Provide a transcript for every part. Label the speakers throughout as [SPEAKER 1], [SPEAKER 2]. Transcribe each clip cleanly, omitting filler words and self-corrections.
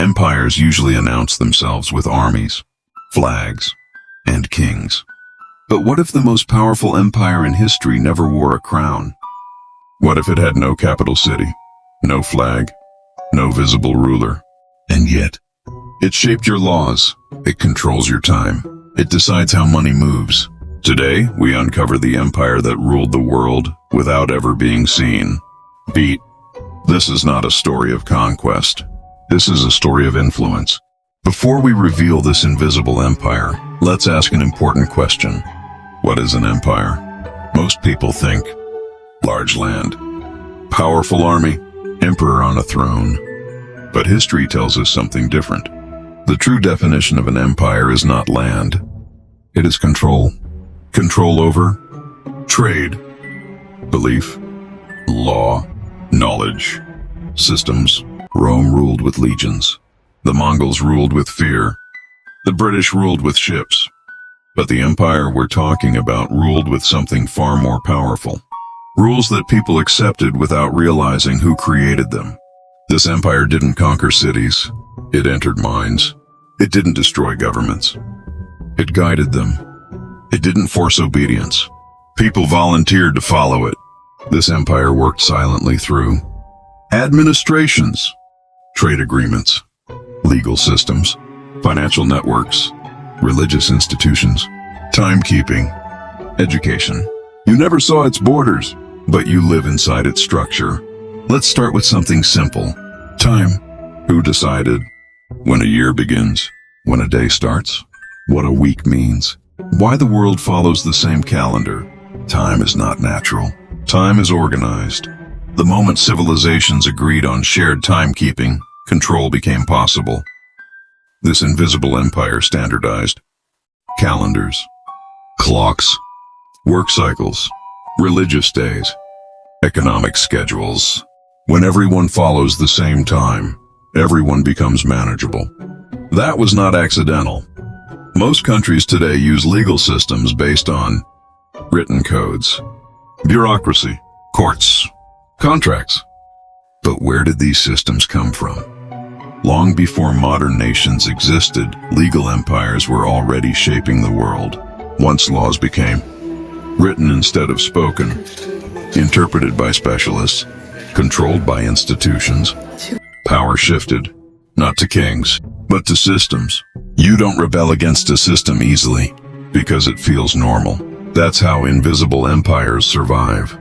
[SPEAKER 1] Empires usually announce themselves with armies, flags, and kings. But what if the most powerful empire in history never wore a crown? What if it had no capital city, no flag, no visible ruler? And yet, it shaped your laws, it controls your time, it decides how money moves. Today, we uncover the empire that ruled the world without ever being seen. Beat. This is not a story of conquest. This is a story of influence. Before we reveal this invisible empire, let's ask an important question. What is an empire? Most people think large land, powerful army, emperor on a throne. But history tells us something different. The true definition of an empire is not land. It is control. Control over trade, belief, law, knowledge, systems. Rome ruled with legions. The Mongols ruled with fear. The British ruled with ships. But the empire we're talking about ruled with something far more powerful. Rules that people accepted without realizing who created them. This empire didn't conquer cities. It entered minds. It didn't destroy governments. It guided them. It didn't force obedience. People volunteered to follow it. This empire worked silently through administrations, trade agreements, legal systems, financial networks, religious institutions, timekeeping, education. You never saw its borders, but you live inside its structure. Let's start with something simple. Time. Who decided when a year begins, when a day starts, what a week means, why the world follows the same calendar? Time is not natural. Time is organized. The moment civilizations agreed on shared timekeeping, control became possible. This invisible empire standardized calendars, clocks, work cycles, religious days, economic schedules. When everyone follows the same time, everyone becomes manageable. That was not accidental. Most countries today use legal systems based on written codes, bureaucracy, courts, contracts. But where did these systems come from? Long before modern nations existed, legal empires were already shaping the world. Once laws became written instead of spoken, interpreted by specialists, controlled by institutions, power shifted, not to kings, but to systems. You don't rebel against a system easily, because it feels normal. That's how invisible empires survive.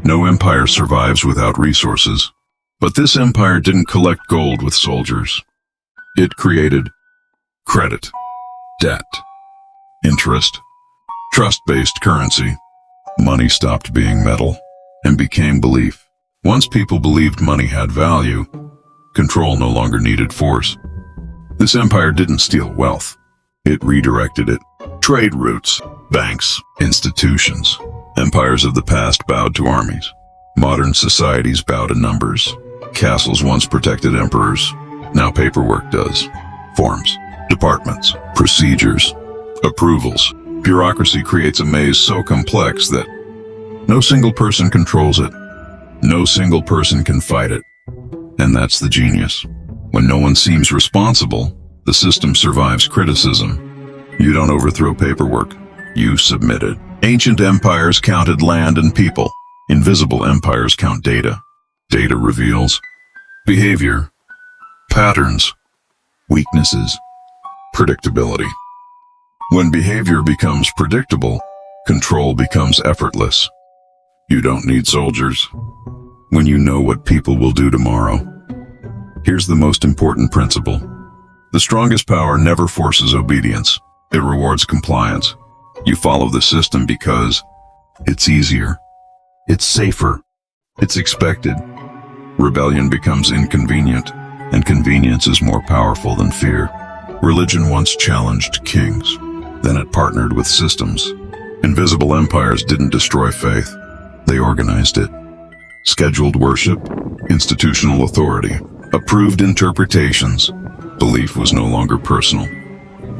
[SPEAKER 1] No empire survives without resources. But this empire didn't collect gold with soldiers. It created credit, debt, interest, trust-based currency. Money stopped being metal and became belief. Once people believed money had value, control no longer needed force. This empire didn't steal wealth. It redirected it. Trade routes, banks, institutions. Empires of the past bowed to armies. Modern societies bow to numbers. Castles once protected emperors. Now paperwork does. Forms, departments, procedures, approvals. Bureaucracy creates a maze so complex that no single person controls it. No single person can fight it. And that's the genius. When no one seems responsible, the system survives criticism. You don't overthrow paperwork. You submit it. Ancient empires counted land and people. Invisible empires count data. Data reveals behavior, patterns, weaknesses, predictability. When behavior becomes predictable, control becomes effortless. You don't need soldiers when you know what people will do tomorrow. Here's the most important principle. The strongest power never forces obedience. It rewards compliance. You follow the system because it's easier, it's safer, it's expected. Rebellion becomes inconvenient, and convenience is more powerful than fear. Religion once challenged kings, then it partnered with systems. Invisible empires didn't destroy faith, they organized it. Scheduled worship, institutional authority, approved interpretations. Belief was no longer personal.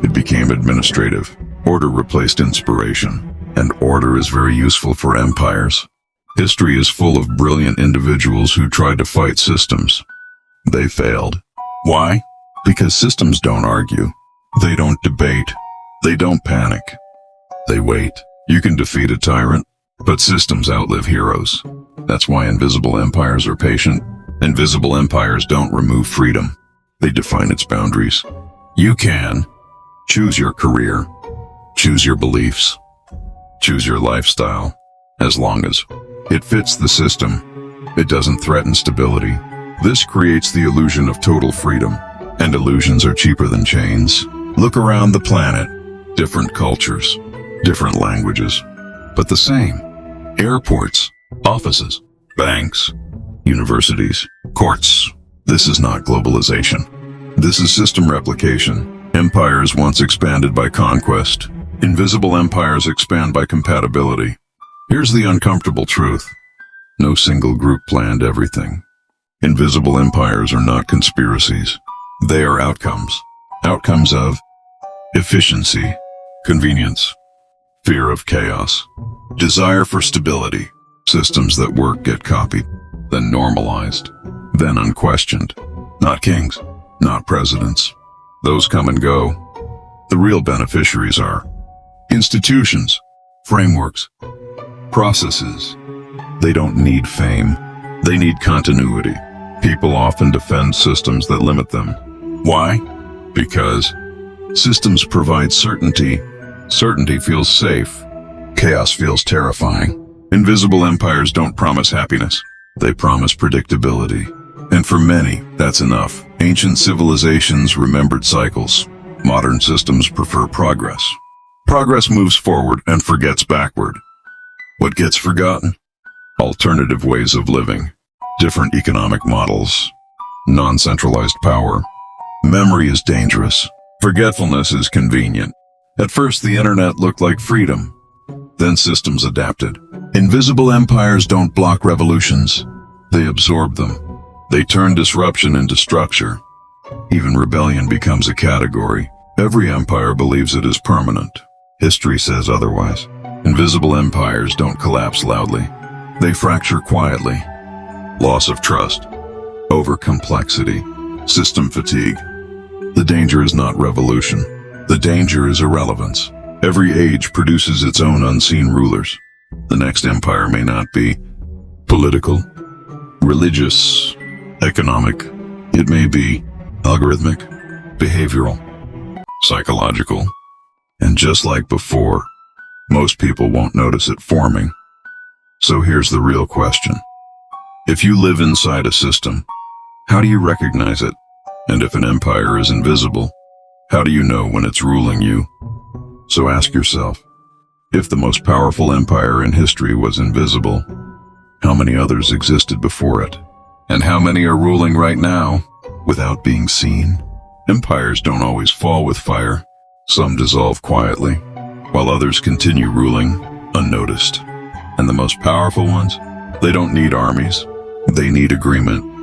[SPEAKER 1] It became administrative. Order replaced inspiration, and order is very useful for empires. History is full of brilliant individuals who tried to fight systems. They failed. Why? Because systems don't argue. They don't debate. They don't panic. They wait. You can defeat a tyrant, but systems outlive heroes. That's why invisible empires are patient. Invisible empires don't remove freedom. They define its boundaries. You can choose your career, choose your beliefs, choose your lifestyle, as long as it fits the system. It doesn't threaten stability. This creates the illusion of total freedom, and illusions are cheaper than chains. Look around the planet. Different cultures, different languages, but the same. Airports, offices, banks, universities, courts. This is not globalization. This is system replication. Empires once expanded by conquest. Invisible empires expand by compatibility. Here's the uncomfortable truth. No single group planned everything. Invisible empires are not conspiracies. They are outcomes. Outcomes of efficiency, convenience, fear of chaos, desire for stability. Systems that work get copied, then normalized, then unquestioned. Not kings, not presidents. Those come and go. The real beneficiaries are institutions, frameworks, processes. They don't need fame. They need continuity. People often defend systems that limit them. Why? Because systems provide certainty. Certainty feels safe. Chaos feels terrifying. Invisible empires don't promise happiness. They promise predictability. And for many, that's enough. Ancient civilizations remembered cycles. Modern systems prefer progress. Progress moves forward and forgets backward. What gets forgotten? Alternative ways of living. Different economic models. Non-centralized power. Memory is dangerous. Forgetfulness is convenient. At first, the internet looked like freedom. Then systems adapted. Invisible empires don't block revolutions. They absorb them. They turn disruption into structure. Even rebellion becomes a category. Every empire believes it is permanent. History says otherwise. Invisible empires don't collapse loudly. They fracture quietly. Loss of trust. Over-complexity. System fatigue. The danger is not revolution. The danger is irrelevance. Every age produces its own unseen rulers. The next empire may not be political, religious, economic. It may be algorithmic, behavioral, psychological. And just like before, most people won't notice it forming. So here's the real question. If you live inside a system, how do you recognize it? And if an empire is invisible, how do you know when it's ruling you? So ask yourself, if the most powerful empire in history was invisible, how many others existed before it? And how many are ruling right now without being seen? Empires don't always fall with fire. Some dissolve quietly, while others continue ruling unnoticed. And the most powerful ones, they don't need armies. They need agreement.